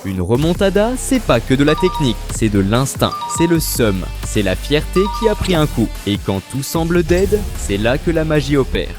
Une remontada, c'est pas que de la technique, c'est de l'instinct, c'est le seum, c'est la fierté qui a pris un coup. Et quand tout semble dead, c'est là que la magie opère.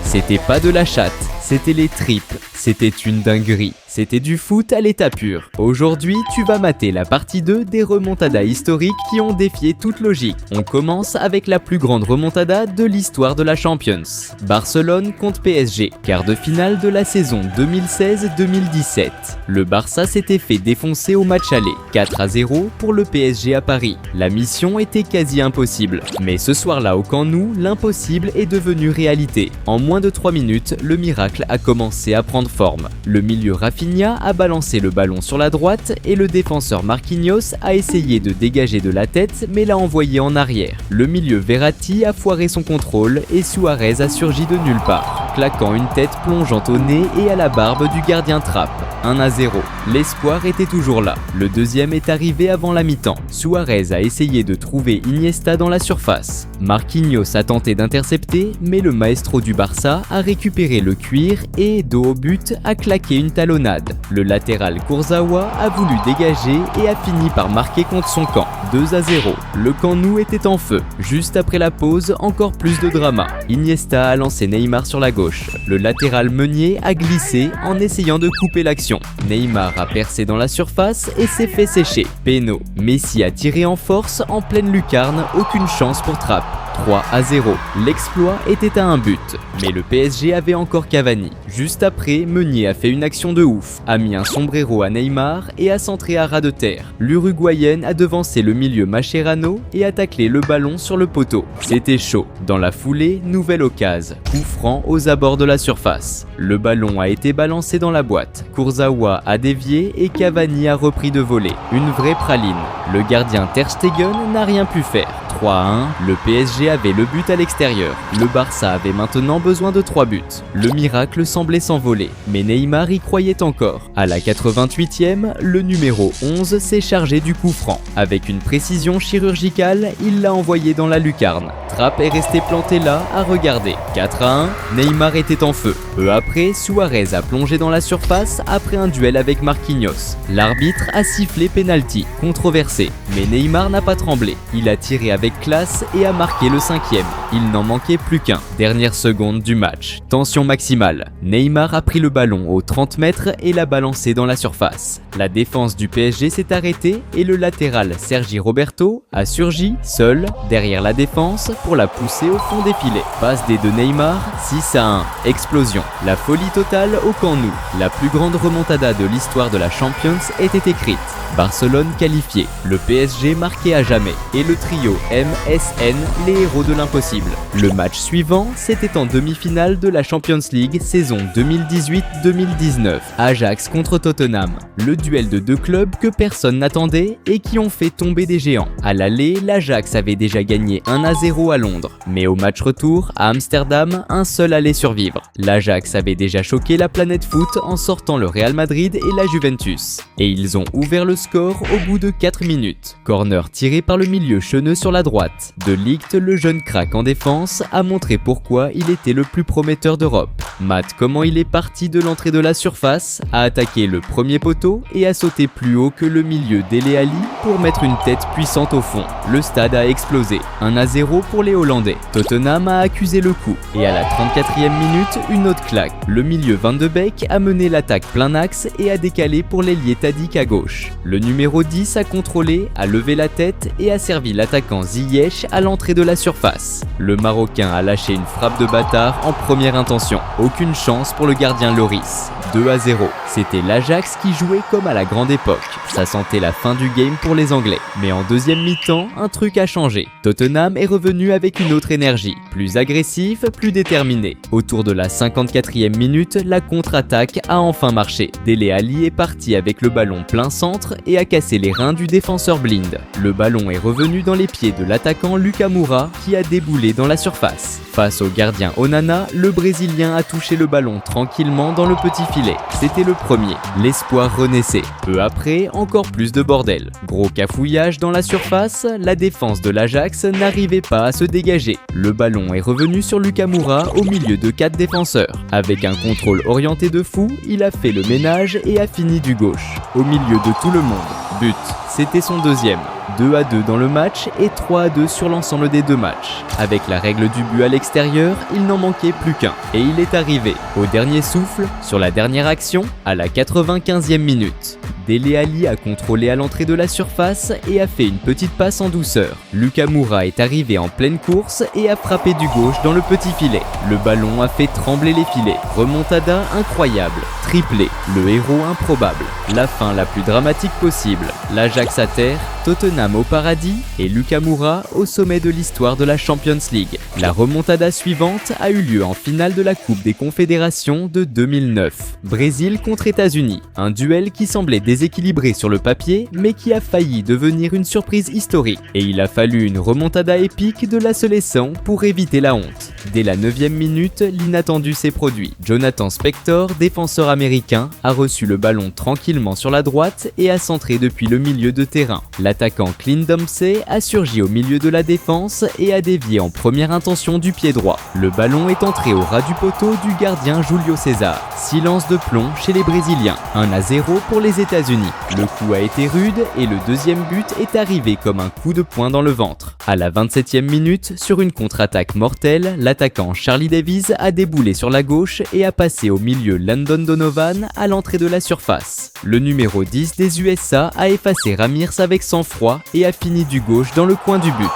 C'était pas de la chatte, c'était les tripes, c'était une dinguerie. C'était du foot à l'état pur. Aujourd'hui, tu vas mater la partie 2 des remontadas historiques qui ont défié toute logique. On commence avec la plus grande remontada de l'histoire de la Champions. Barcelone contre PSG, quart de finale de la saison 2016-2017. Le Barça s'était fait défoncer au match aller, 4-0 pour le PSG à Paris. La mission était quasi impossible. Mais ce soir-là au Camp Nou, l'impossible est devenu réalité. En moins de 3 minutes, le miracle a commencé à prendre forme. Le milieu Rafinha a balancé le ballon sur la droite et le défenseur Marquinhos a essayé de dégager de la tête mais l'a envoyé en arrière. Le milieu Verratti a foiré son contrôle et Suarez a surgi de nulle part, claquant une tête plongeant au nez et à la barbe du gardien Trapp. 1-0. L'espoir était toujours là. Le deuxième est arrivé avant la mi-temps. Suarez a essayé de trouver Iniesta dans la surface. Marquinhos a tenté d'intercepter, mais le maestro du Barça a récupéré le cuir et, dos au but, a claqué une talonnade. Le latéral Kurzawa a voulu dégager et a fini par marquer contre son camp. 2-0. Le Camp Nou était en feu. Juste après la pause, encore plus de drama. Iniesta a lancé Neymar sur la gauche. Le latéral Meunier a glissé en essayant de couper l'action. Neymar a percé dans la surface et s'est fait sécher. Péno. Messi a tiré en force en pleine lucarne, aucune chance pour Trapp. 3-0. L'exploit était à un but, mais le PSG avait encore Cavani. Juste après, Meunier a fait une action de ouf, a mis un sombrero à Neymar et a centré à ras de terre. L'Uruguayenne a devancé le milieu Mascherano et a taclé le ballon sur le poteau. C'était chaud. Dans la foulée, nouvelle occasion. Coup franc aux abords de la surface. Le ballon a été balancé dans la boîte. Kurzawa a dévié et Cavani a repris de voler. Une vraie praline. Le gardien Ter Stegen n'a rien pu faire. 3-1, le PSG avait le but à l'extérieur. Le Barça avait maintenant besoin de 3 buts. Le miracle semblait s'envoler, mais Neymar y croyait encore. À la 88e, le numéro 11 s'est chargé du coup franc. Avec une précision chirurgicale, il l'a envoyé dans la lucarne. Trapp est resté planté là à regarder. 4-1, Neymar était en feu. Peu après, Suarez a plongé dans la surface après un duel avec Marquinhos. L'arbitre a sifflé penalty, controversé, mais Neymar n'a pas tremblé. Il a tiré avec classe et a marqué le 5e. Il n'en manquait plus qu'un. Dernière seconde du match. Tension maximale. Neymar a pris le ballon aux 30 mètres et l'a balancé dans la surface. La défense du PSG s'est arrêtée et le latéral Sergi Roberto a surgi, seul, derrière la défense, pour la pousser au fond des filets. Passe des deux Neymar, 6-1. Explosion. La folie totale au Camp Nou. La plus grande remontada de l'histoire de la Champions était écrite. Barcelone qualifié, le PSG marqué à jamais et le trio MSN, les héros de l'impossible. Le match suivant, c'était en demi-finale de la Champions League saison 2018-2019, Ajax contre Tottenham. Le duel de deux clubs que personne n'attendait et qui ont fait tomber des géants. À l'aller, l'Ajax avait déjà gagné 1-0 à Londres, mais au match retour, à Amsterdam, un seul allait survivre. L'Ajax avait déjà choqué la planète foot en sortant le Real Madrid et la Juventus. Et ils ont ouvert le score au bout de 4 minutes. Corner tiré par le milieu cheneux sur la droite. De Ligt, le jeune crack en défense, a montré pourquoi il était le plus prometteur d'Europe. Mate comment il est parti de l'entrée de la surface, a attaqué le premier poteau et a sauté plus haut que le milieu Dele Alli pour mettre une tête puissante au fond. Le stade a explosé. 1-0 pour les Hollandais. Tottenham a accusé le coup. Et à la 34e minute, une autre claque. Le milieu Van de Beek a mené l'attaque plein axe et a décalé pour l'ailier Tadic à gauche. Le numéro 10 a contrôlé, a levé la tête et a servi l'attaquant Ziyech à l'entrée de la surface. Le Marocain a lâché une frappe de bâtard en première intention. Aucune chance pour le gardien Lloris. 2-0. C'était l'Ajax qui jouait comme à la grande époque. Ça sentait la fin du game pour les Anglais. Mais en deuxième mi-temps, un truc a changé. Tottenham est revenu avec une autre énergie. Plus agressif, plus déterminé. Autour de la 54e minute, la contre-attaque a enfin marché. Dele Alli est parti avec le ballon plein centre et a cassé les reins du défenseur Blind. Le ballon est revenu dans les pieds de l'attaquant Lucas Moura qui a déboulé dans la surface. Face au gardien Onana, le Brésilien a touché le ballon tranquillement dans le petit filet. C'était le premier. L'espoir renaissait. Peu après, encore plus de bordel. Gros cafouillage dans la surface, la défense de l'Ajax n'arrivait pas à se dégager. Le ballon est revenu sur Lucas Moura au milieu de 4 défenseurs. Avec un contrôle orienté de fou, il a fait le ménage et a fini du gauche. Au milieu de tout le monde. But. C'était son deuxième. 2-2 dans le match et 3-2 sur l'ensemble des 2 matchs. Avec la règle du but à l'extérieur, il n'en manquait plus qu'un. Et il est arrivé, au dernier souffle, sur la dernière action, à la 95e minute. Dele Alli a contrôlé à l'entrée de la surface et a fait une petite passe en douceur. Lucas Moura est arrivé en pleine course et a frappé du gauche dans le petit filet. Le ballon a fait trembler les filets. Remontada incroyable. Triplé. Le héros improbable. La fin la plus dramatique possible. L'Ajax à terre, Tottenham au paradis et Lucas Moura au sommet de l'histoire de la Champions League. La remontada suivante a eu lieu en finale de la Coupe des Confédérations de 2009. Brésil contre États-Unis. Un duel qui semblait déséquilibré sur le papier, mais qui a failli devenir une surprise historique. Et il a fallu une remontada épique de la sélection pour éviter la honte. Dès la 9e minute, l'inattendu s'est produit. Jonathan Spector, défenseur américain, a reçu le ballon tranquillement sur la droite et a centré depuis le milieu de terrain. L'attaquant Clint Dempsey a surgi au milieu de la défense et a dévié en première intention du pied droit. Le ballon est entré au ras du poteau du gardien Julio César. Silence de plomb chez les Brésiliens. 1-0 pour les États-Unis. Le coup a été rude et le deuxième but est arrivé comme un coup de poing dans le ventre. À la 27e minute, sur une contre-attaque mortelle, l'attaquant Charlie Davies a déboulé sur la gauche et a passé au milieu Landon Donovan à l'entrée de la surface. Le numéro 10 des USA a effacé Ramirez avec sang-froid et a fini du gauche dans le coin du but.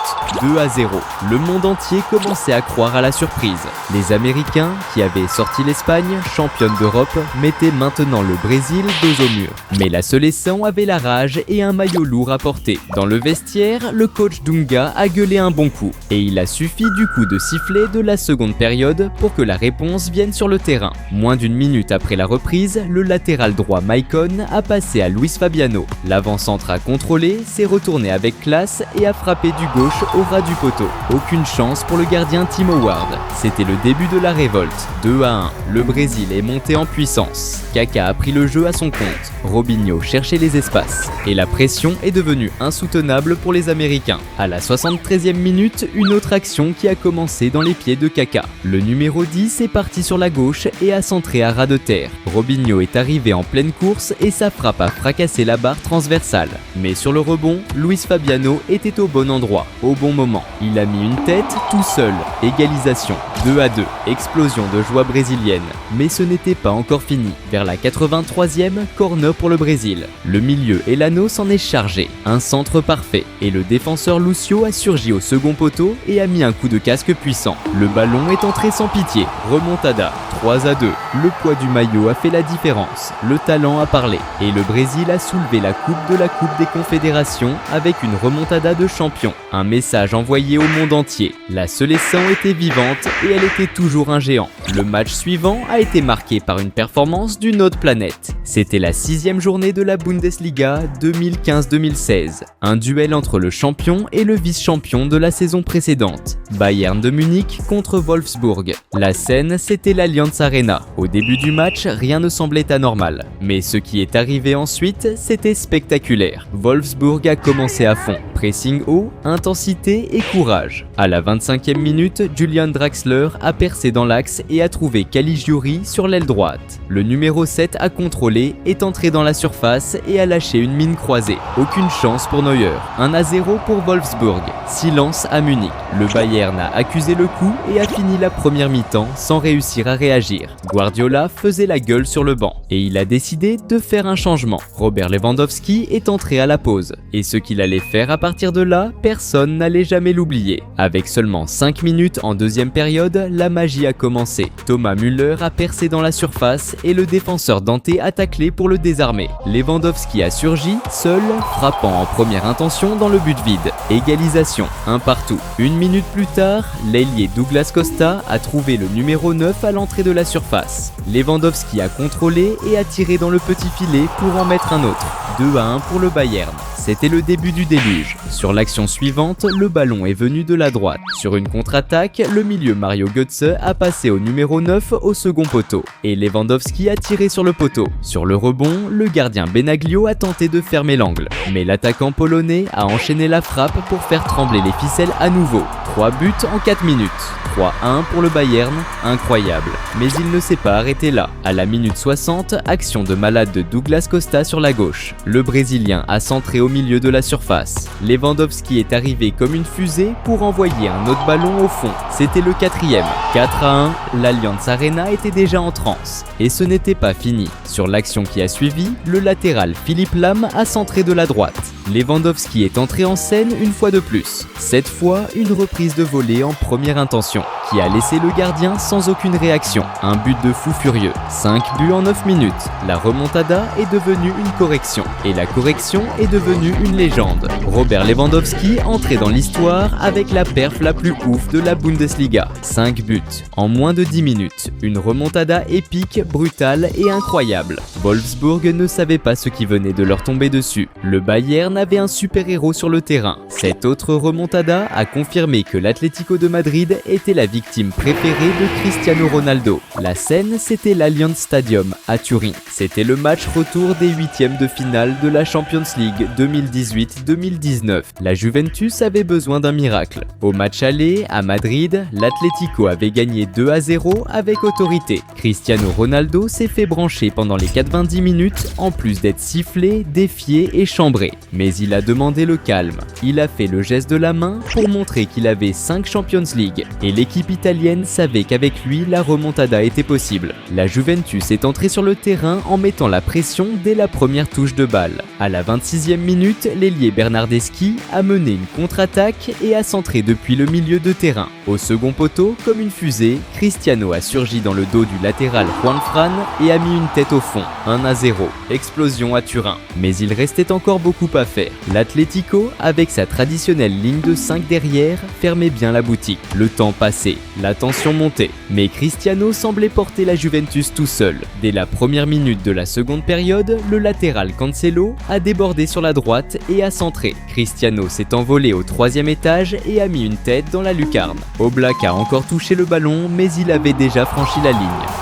2-0. Le monde entier commençait à croire à la surprise. Les Américains, qui avaient sorti l'Espagne, championne d'Europe, mettaient maintenant le Brésil dos au mur. Mais la sélection avait la rage et un maillot lourd à porter. Dans le vestiaire, le coach Dunga a gueulé un bon coup. Et il a suffi du coup de sifflet de la seconde période pour que la réponse vienne sur le terrain. Moins d'une minute après la reprise, le latéral droit Maicon a passé à Luis Fabiano. L'avant-centre a contrôlé, s'est retourné avec classe et a frappé du gauche au ras du poteau. Aucune chance pour le gardien Tim Howard. C'était le début de la révolte. 2-1. Le Brésil est monté en puissance. Kaka a pris le jeu à son compte. Robinho cherchait les espaces. Et la pression est devenue insoutenable pour les Américains. À la 73e minute, une autre action qui a commencé dans les pieds de Kaka. Le numéro 10 est parti sur la gauche et a centré à ras de terre. Robinho est arrivé en pleine course et sa frappe a fracassé la barre transversale. Mais sur le rebond, Luis Fabiano était au bon endroit, au bon moment. Il a mis une tête tout seul. Égalisation. 2-2. Explosion de joie brésilienne. Mais ce n'était pas encore fini. Vers la 83e, corner pour le Brésil. Le milieu Elano s'en est chargé. Un centre parfait. Et le défenseur Lucio a surgi au second poteau et a mis un coup de casque puissant. Le ballon est entré sans pitié. Remontada. 3-2. Le poids du maillot a fait la différence. Le talent a parlé. Et le Brésil a soulevé la coupe de la Coupe des Confédérations avec une remontada de champion. Un message envoyé au monde entier. La sélection était vivante et elle était toujours un géant. Le match suivant a été marqué par une performance d'une autre planète. C'était la 6e journée de la Bundesliga 2015-2016. Un duel entre le champion et le vice-champion de la saison précédente. Bayern de Munich contre Wolfsburg. La scène, c'était l'Allianz Arena. Au début du match, rien ne semblait anormal. Mais ce qui est arrivé ensuite, c'était spectaculaire. Wolfsburg a commencé à fond. Pressing haut, intensité et courage. À la 25e minute, Julian Draxler a percé dans l'axe et a trouvé Caligiuri sur l'aile droite. Le numéro 7 a contrôlé, est entré dans la surface et a lâché une mine croisée. Aucune chance pour Neuer. 1-0 pour Wolfsburg. Silence à Munich. Le Bayern a accusé le coup et a fini la première mi-temps sans réussir à réagir. Guardiola faisait la gueule sur le banc et il a décidé de faire un changement. Robert Lewandowski est entré à la pause et ce qu'il allait faire à partir de là, personne n'allait jamais l'oublier. Avec seulement 5 minutes en deuxième période, la magie a commencé. Thomas Müller a percé dans la surface et le défenseur Dante a taclé pour le désarmer. Lewandowski a surgi, seul, frappant en première intention dans le but vide. Égalisation, un partout. Une minute plus tard, l'ailier Douglas Costa a trouvé le numéro 9 à l'entrée de la surface. Lewandowski a contrôlé et a tiré dans le petit filet pour en mettre un autre. 2-1 pour le Bayern. c'était le début du déluge. Sur l'action suivante, le ballon est venu de la droite. Sur une contre-attaque, le milieu Mario Götze a passé au numéro 9 au second poteau. Et Lewandowski a tiré sur le poteau. Sur le rebond, le gardien Benaglio a tenté de fermer l'angle. Mais l'attaquant polonais a enchaîné la frappe pour faire trembler les ficelles à nouveau. 3 buts en 4 minutes. 3-1 pour le Bayern, incroyable. Mais il ne s'est pas arrêté là. À la minute 60, action de malade de Douglas Costa sur la gauche. Le Brésilien a centré au milieu de la surface. Lewandowski est arrivé comme une fusée pour envoyer un autre ballon au fond. C'était le 4e. 4-1, l'Allianz Arena était déjà en transe. Et ce n'était pas fini. Sur l'action qui a suivi, le latéral Philippe Lahm a centré de la droite. Lewandowski est entré en scène une fois de plus. Cette fois, une reprise de volée en première intention, qui a laissé le gardien sans aucune réaction. Un but de fou furieux. 5 buts en 9 minutes. La remontada est devenue une correction. Et la correction est devenue une légende. Robert Lewandowski entrait dans l'histoire avec la perf la plus ouf de la Bundesliga. 5 buts en moins de 10 minutes. Une remontada épique, brutale et incroyable. Wolfsburg ne savait pas ce qui venait de leur tomber dessus. Le Bayern avait un super-héros sur le terrain. Cette autre remontada a confirmé que l'Atlético de Madrid était la victime préférée de Cristiano Ronaldo. La scène, c'était l'Allianz Stadium à Turin. C'était le match retour des 8e de finale de la Champions League 2018-2019. La Juventus avait besoin d'un miracle. Au match aller, à Madrid, l'Atlético avait gagné 2-0 avec autorité. Cristiano Ronaldo s'est fait brancher pendant les 90 minutes, en plus d'être sifflé, défié et chambré. Mais il a demandé le calme. Il a fait le geste de la main pour montrer qu'il avait 5 Champions League. Et l'équipe italienne savait qu'avec lui, la remontada était possible. La Juventus est entrée sur le terrain en mettant la pression dès la première touche de balle. À la 26e minute, l'ailier Bernardeschi a mené une contre-attaque et a centré depuis le milieu de terrain. Au second poteau, comme une fusée, Cristiano a surgi dans le dos du latéral Juan Fran et a mis une tête au fond. 1-0. Explosion à Turin. Mais il restait encore beaucoup à faire. L'Atlético, avec sa traditionnelle ligne de 5 derrière, fermait bien la boutique. Le temps passait, la tension montait. Mais Cristiano semblait porter la Juventus tout seul. Dès la première minute de la seconde période, le latéral Cancelo a débordé sur la droite et a centré. Cristiano s'est envolé au 3e étage et a mis une tête dans la lucarne. Oblak a encore touché le ballon, mais il avait déjà franchi la ligne.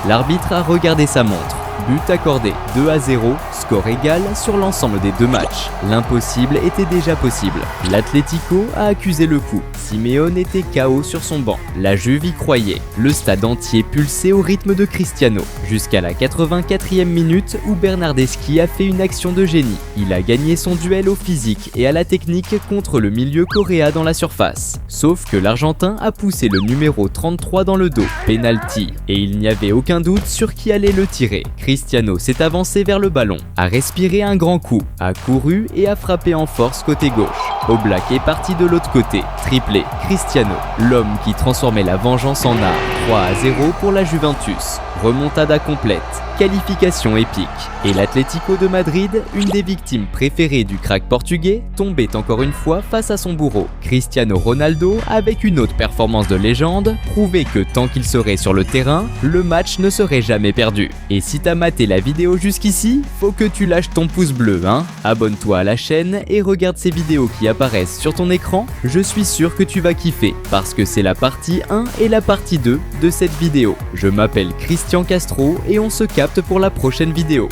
L'arbitre a regardé sa montre. But accordé, 2-0, score égal sur l'ensemble des 2 matchs. L'impossible était déjà possible. L'Atlético a accusé le coup. Simeone était KO sur son banc. La Juve y croyait. Le stade entier pulsait au rythme de Cristiano. Jusqu'à la 84e minute où Bernardeschi a fait une action de génie. Il a gagné son duel au physique et à la technique contre le milieu coréen dans la surface. Sauf que l'Argentin a poussé le numéro 33 dans le dos. Penalty. Et il n'y avait aucun doute sur qui allait le tirer. Cristiano s'est avancé vers le ballon, a respiré un grand coup, a couru et a frappé en force côté gauche. Oblak est parti de l'autre côté, triplé, Cristiano, l'homme qui transformait la vengeance en art. 3-0 pour la Juventus. Remontada complète, qualification épique. Et l'Atlético de Madrid, une des victimes préférées du crack portugais, tombait encore une fois face à son bourreau. Cristiano Ronaldo, avec une autre performance de légende, prouvait que tant qu'il serait sur le terrain, le match ne serait jamais perdu. Et si t'as maté la vidéo jusqu'ici, faut que tu lâches ton pouce bleu, hein. Abonne-toi à la chaîne et regarde ces vidéos qui apparaissent sur ton écran, je suis sûr que tu vas kiffer, parce que c'est la partie 1 et la partie 2 de cette vidéo. Je m'appelle Christian Castro et on se capte pour la prochaine vidéo.